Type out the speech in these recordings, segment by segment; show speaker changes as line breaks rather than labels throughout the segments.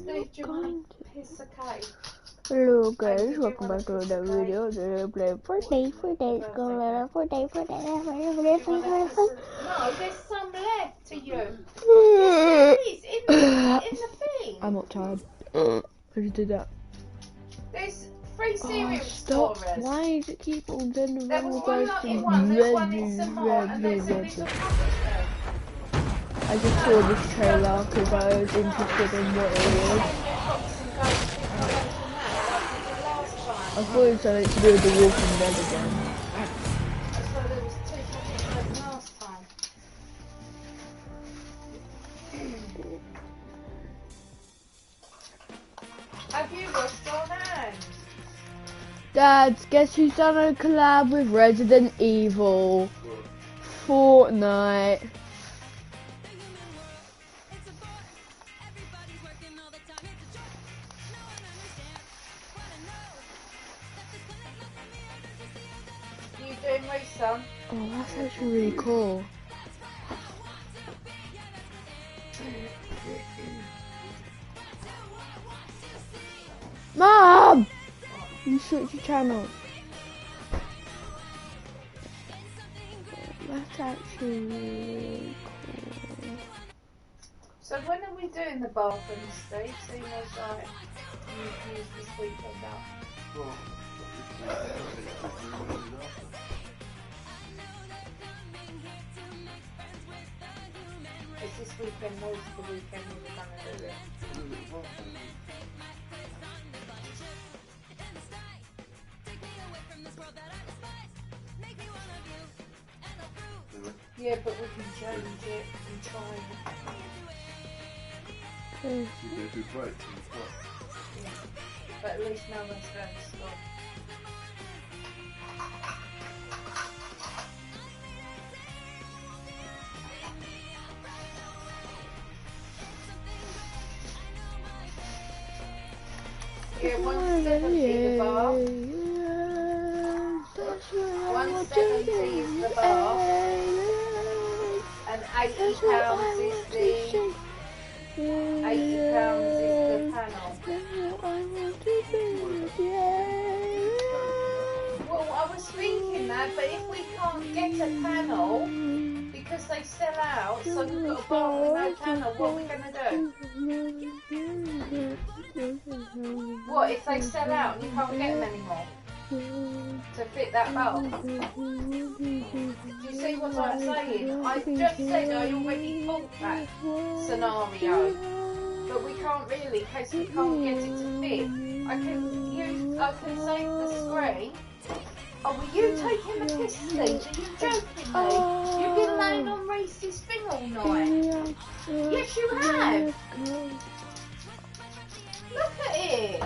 Steve, do you want to piss a cake?
Hello guys, welcome back to another video. Today I'm playing Fortnite. Fortnite's going on. Fortnite.
No, there's some left to you. Yes, there is, in the thing.
I'm not tired. I just did that.
There's 3 cereal
Stop.
storers.
Why does it keep on doing the
There was
wrong
one not in one, there's one in some more, and there's a little packet there.
I just saw this trailer because I was interested in what it was. I thought it was something to do with the Walking Dead again.
That's why there was 2 packets last time. Have you lost your hand?
Dad, guess who's done a collab with Resident Evil? Fortnite.
You doing research?
Oh, that's actually really cool. Mom! You switch your channel. That's actually really cool.
So when are we doing the bathroom, Steve? Seeing as like you've used this weekend up. Is this weekend was the weekend we were going to do it? Yeah, but we can change it and try it.
You go through breaks and stuff.
Yeah. But at least no one's going to stop. Yeah, 170 the bar. 170 is the bar. And £80 is the panel. Well, I was thinking that, but if we can't get a panel because they sell out, so we've got a bar with no panel, what are we going to do? What if they sell out and you can't get them anymore to fit that bar? Do you see what I'm saying? I just said I already thought that scenario, but we can't really in case we can't get it to fit. I can save the screen. Oh, were you taking the piss, Steve? Are you joking me? You've been laying on Reese's thing all night. Yes, you have. Look at it.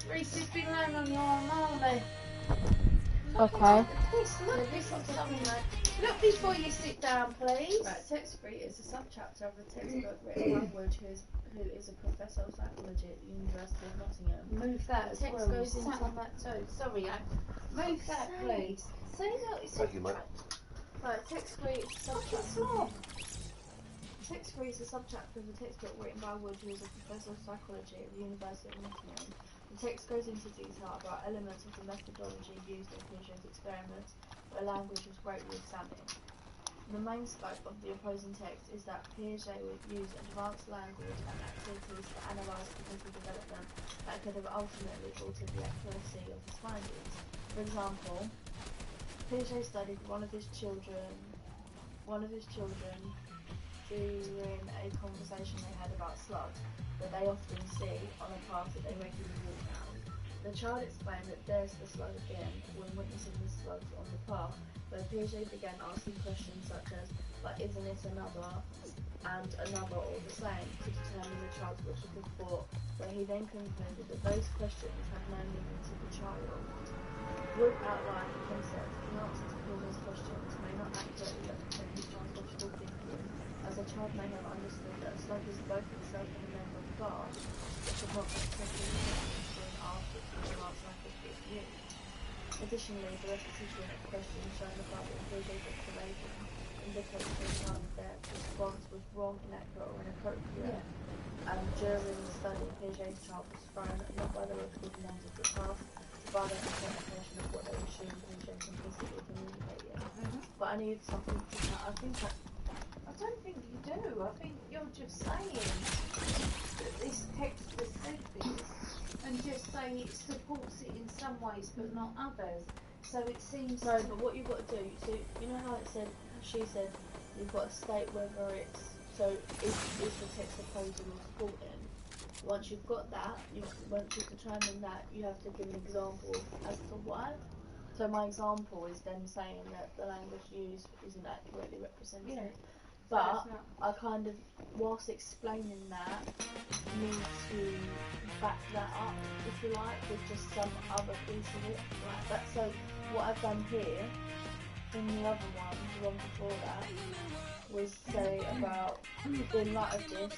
Reese's been laying on your arm, hasn't he?
Okay.
Look before you sit down, please.
Right, text greet is a subchapter of the textbook written language who is a professor of psychology at the University of Nottingham.
Move that as
Text
well.
goes into
Sat on that too. Sorry, move that, please. See, look, it's
Thank you, mate.
Right, text greet is a subchapter. Text greet is a subchapter of the textbook written by Wood, who is a professor of psychology at the University of Nottingham. The text goes into detail about elements of the methodology used in Piaget's experiments, where language was greatly examined. The main scope of the opposing text is that Piaget would use advanced language and activities to analyse cognitive development that could have ultimately altered the accuracy of his findings. For example, Piaget studied one of his children during a conversation they had about slugs that they often see on a path that they regularly walk down. The child explained that there's the slug again when witnessing the slugs on the path, but Piaget began asking questions such as, but isn't it another, and another all the same, to determine the child's logical thought, where he then concluded that those questions had no meaning to the child. Wood outlined the concept in answer to Piaget's questions may not accurately represent his child's logical thinking, as a child may have understood that a slug is both itself and a member of the guard, which had not been correctly after the answer could be used. Additionally, the repetition of questions shown above in Piaget's observation indicates to the child that response was wrong, inaccurate, or inappropriate. During the study, Piaget's child was thrown not by the logical demands of the task, but by their interpretation of what they assumed Piaget implicitly communicated. But I need something to I
don't think you do. I think you're just saying that this text has said this and just say it supports it in some ways but not others. So it seems
no, but what you've got to do, so you know how it said, she said, you've got to state whether it's, so is the text opposing or supporting? Once you've got that, once you've determined that, you have to give an example as to why. So my example is them saying that the language used isn't accurately represented.
Yeah.
But I kind of, whilst explaining that, need to back that up, if you like, with just some other piece of it like that. So what I've done here, in the other one, the one before that, was say about, in light of this,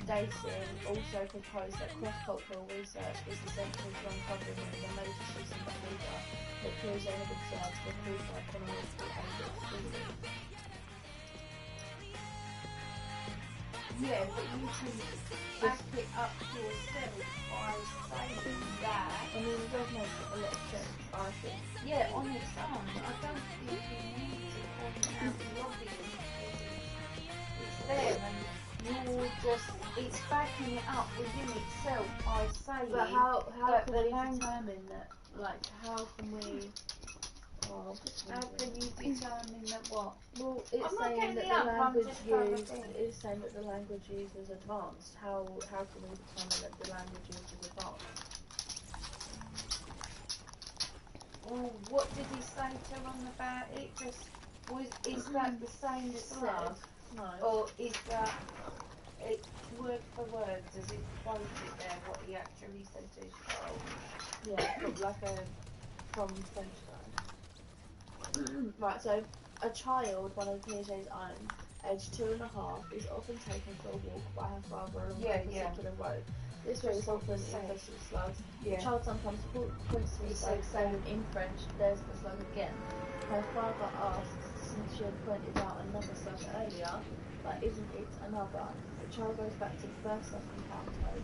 Dacian also proposed that cross-cultural research is essential to uncovering the major shifts in behaviour that Piaget had observed for proof by chronological evidence.
Yeah, but you can back it up yourself by saying that.
I mean, it does make a lot of sense, I think.
Yeah, on its own. I don't think you need to point out the obvious. It's there and you're just, it's backing it up within itself by saying
But how
that
can
the
we
language...
determine that? Like, how can we... Oh,
How can you determine that what?
well, it's
I'm not
saying
getting
that
the
the
up, I'm
language
just trying to
used
think.
is saying that the language used is advanced. How can we determine that the language used is advanced?
Well, what did he say to them about it? Just is that the same slug,
No.
or is that it word for word? Does it quote it there what he actually said to his child?
Yeah, from French side. Right, so a child, one of Piaget's own, aged 2.5, is often taken for a walk by her father along a particular road. This road is often infested with slugs. The child sometimes points to the slug, saying in French, "There's the slug again." Her father asks, since she had pointed out another slug earlier, but isn't it another? The child goes back to the first slug encountered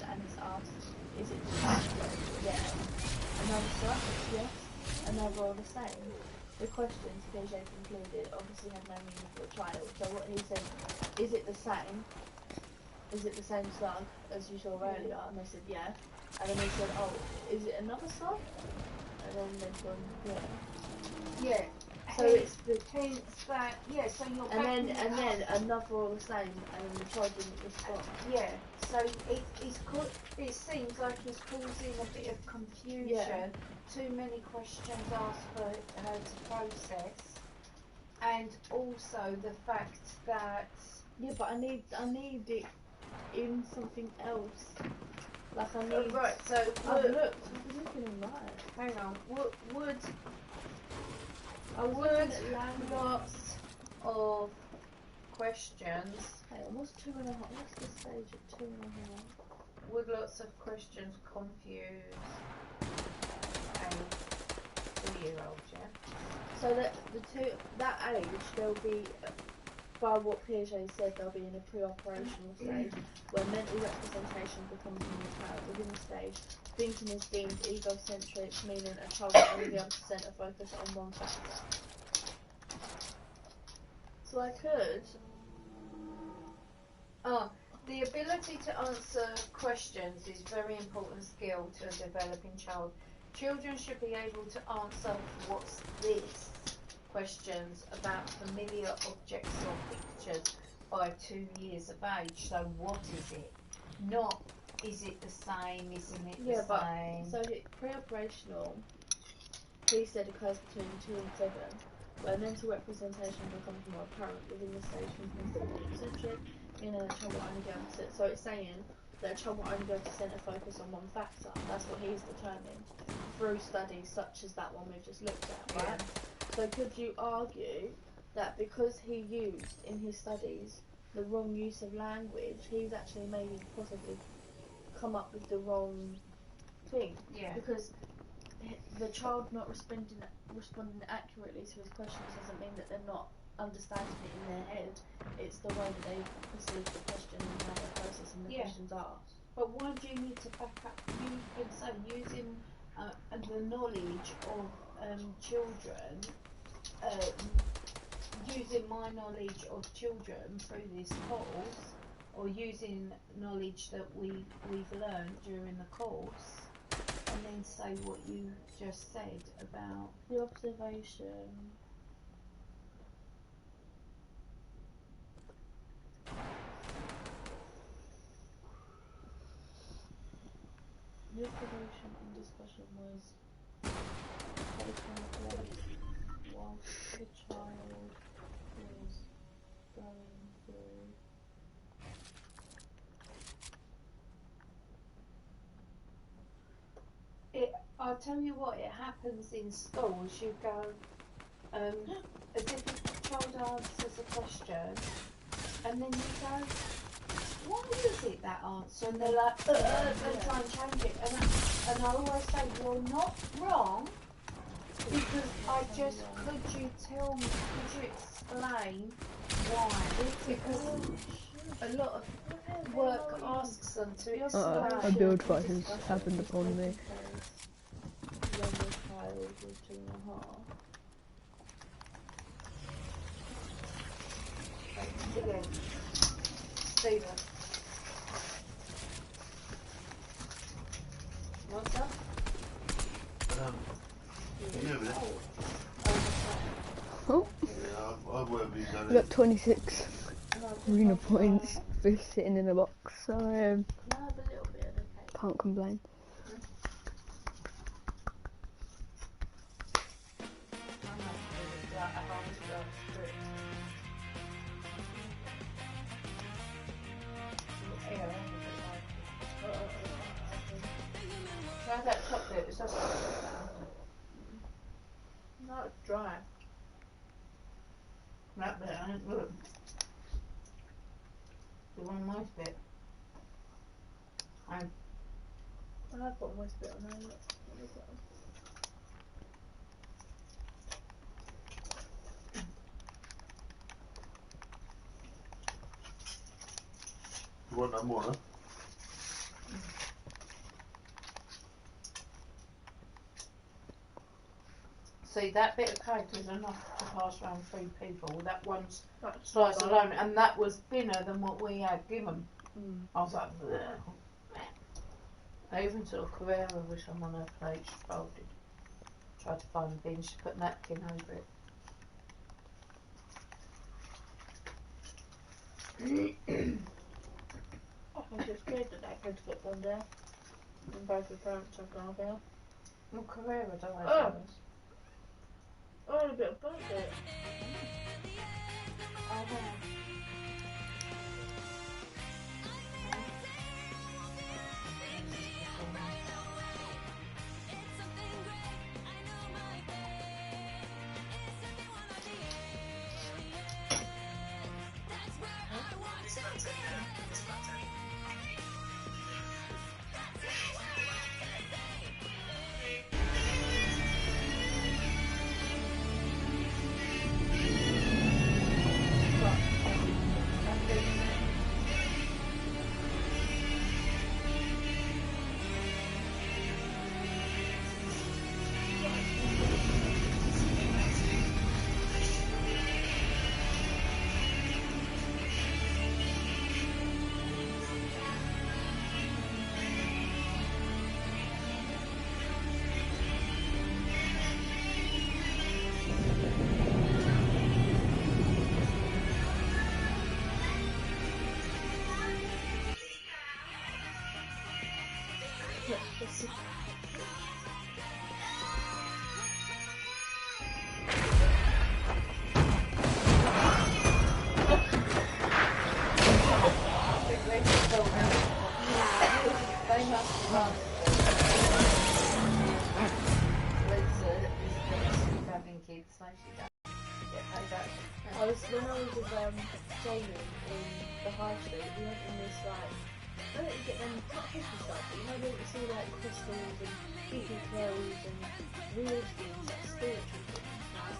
and is asked, "Is it the same?" Yes. Another slug? Yes. Another all the same. The questions, Piaget concluded, obviously had no meaning for a child. So what he said, is it the same? Is it the same slug as you saw earlier? And they said, yeah. And then he said, oh, is it another slug? And then they've gone, yeah.
Yeah.
So
it's the hence that so you're
and then another all the same, and then the child didn't respond.
Yeah. So it seems like it's causing a bit of confusion.
Yeah.
Too many questions asked for her to process, and also the fact that
but I need it in something else. Like I need.
right. So
I've looking right.
Hang on. Would lots of questions?
Hang on, what's 2.5? What's the stage at 2.5?
Would lots of questions confuse a 2-year-old? Yeah.
So that that age, they'll be, by what Piaget said, they'll be in a pre-operational stage where mental representation becomes more apparent. Within the stage, thinking is deemed egocentric, meaning a child will only be able to centre focus on one factor. So I could.
The ability to answer questions is a very important skill to a developing child. Children should be able to answer "what's this?" questions about familiar objects or pictures by 2 years of age. So what is it? Not is it the same? Isn't it the same?
So pre-operational, he said, occurs between 2 and 7, where mental representation becomes more apparent. Within the stage, thinking is egocentric, meaning a child will only be able to. So it's saying that a child will only be able to centre focus on one factor. That's what he's determined through studies such as that one we've just looked at, right? So could you argue that because he used in his studies the wrong use of language, he's actually maybe possibly come up with the wrong thing?
Yeah.
Because the child not responding accurately to his questions doesn't mean that they're not understanding it in their head. It's the way that they perceive the question and how they're processing the questions asked.
But why do you need to back up? You can say using the knowledge of children, using my knowledge of children through this course, or using knowledge that we've learned during the course, and then say what you just said about
the observation. The observation and discussion was taking place whilst the child was going through.
I'll tell you what, it happens in schools. You go, as if a child answers a question, and then you go, why is it that answer? And they're like, they try and change it. And I always say, you're not wrong, because could you explain why? Because a lot of work asks them to explain.
A build fight has happened upon me.
Younger child was 2.5.
Again, Stephen. What's that?
Yeah, but
Oh,
I won't be done.
we got 26 arena points for sitting in a box, so
No, a little bit, okay.
can't complain.
Try that chocolate, it's just
No, it's dry.
that bit ain't good. The one nice bit.
And I've got a moist bit on there, look. What is that?
You want that more, huh?
See, that bit of cake is enough to pass around 3 people. That one's slice alone, and that was thinner than what we had given. I was like, bleh. I even saw Carrera with some on her plate, she folded. Tried to find a bin, she put a napkin over it.
I think it's good that kid's got one there. And both the parents have gone there.
Well, Carrera died.
Oh. Oh, a bit of burnt it.
Oh, wow.
When I was with Jamie in the high street, we went in this like, I don't get them, not history stuff, but you know, you see like crystals and creepy clothes and weird things, like spiritual things, right?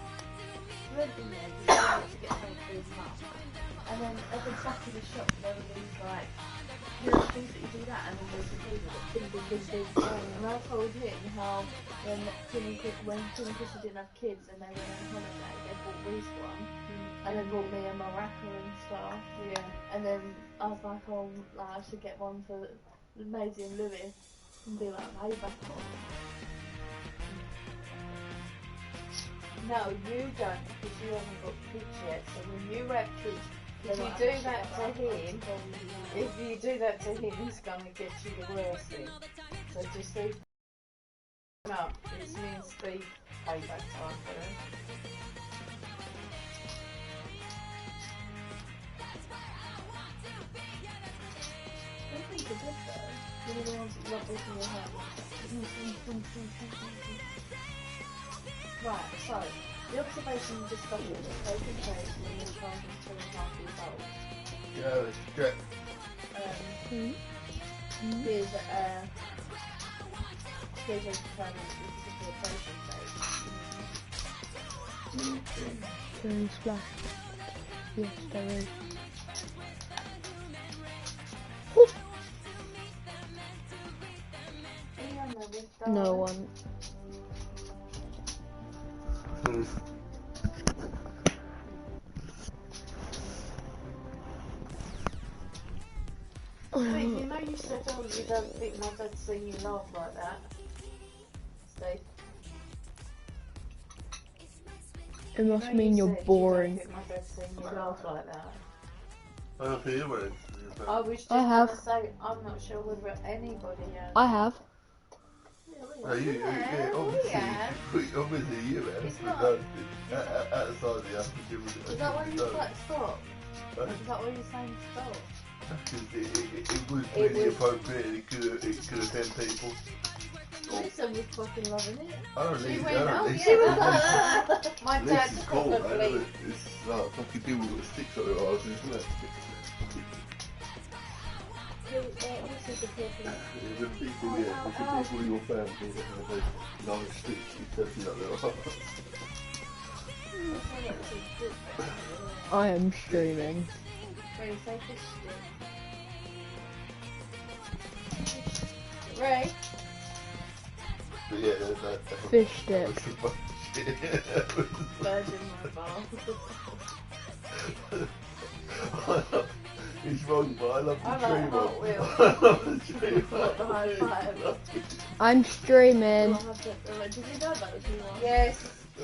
We went in there because we wanted to get something for his mum. And then at the back of the shop there were these like, you know, things that you do that, and then there's the people that ding ding ding ding. And I told him how when Tim and Chrissy didn't have kids and they went on holiday, they bought Reese one, and they bought me a maraca and stuff.
Yeah.
And then I was like, oh, like, I should get one for Maisie and Louis and be like payback on.
No, you don't, because you haven't got kids yet. So when you have kids, if you do that to him, he's gonna get you the worst thing. So just leave him up. It means the payback time for him.
I think it's good though. You know the ones that you love breaking your head. Right, so the observation you just got was taking place when you were 2.5 years old.
Yeah, it's great.
Here's a determined this is the operation phase.
There is splash. Yes, there is. No one.
Wait, you know you said, oh, you don't think my dad's seen you laugh like that, Steve?
It must mean you're boring.
You don't think my dad's seen you laugh like that.
I don't hear it.
I was just
I have.
gonna say, I'm not sure whether anybody has.
I have.
No, you obviously,
Yeah.
obviously you have.
It's
But
not.
no, outside the upper gym.
Is that why you like stop?
Huh?
Is that why you're saying stop?
It was really appropriate. It could offend people.
Lisa was fucking loving it.
I don't
She
need
went,
it.
oh
Listen,
yeah, my
This
dad
is cool, man.
probably.
It's like fucking people with sticks on their arses, isn't it?
This is the people.
The people, yeah, the people in your family that have a nice stick, you turn up their arse.
I am streaming.
Ray, say fish stick.
Ray,
But yeah, that
Fish stick.
was some fucking shit.
Virgin mobile.
It's wrong, but I love the
I
dream
like Hot Wheels.
I love the dream
What the high five?
I'm streaming.
Did you know about the two ones?
yes,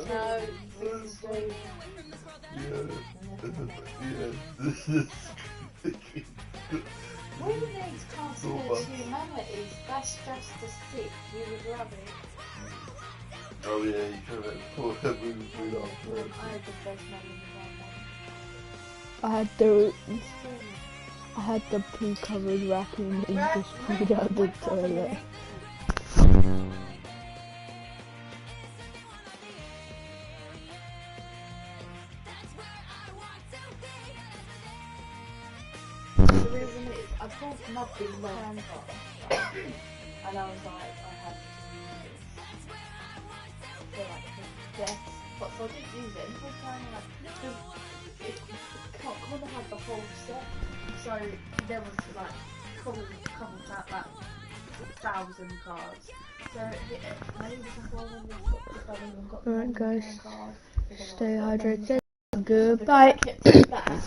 no, please do. We need constant humanities. That's just a sick. You would love it.
Oh yeah, you could have pulled that movie through last
I
night.
had the best moment
I had the poo covered raccoon and just peed out the toilet.
The reason is I pulled nothing hand off, and I was like, I have to use this for like the death. But so I didn't use it until time like because it kind of had the whole set. So there was like couple like 1,000 cards. So maybe before when we got the even got
Alright guys,
card,
stay hydrated. Goodbye.
I kept it back.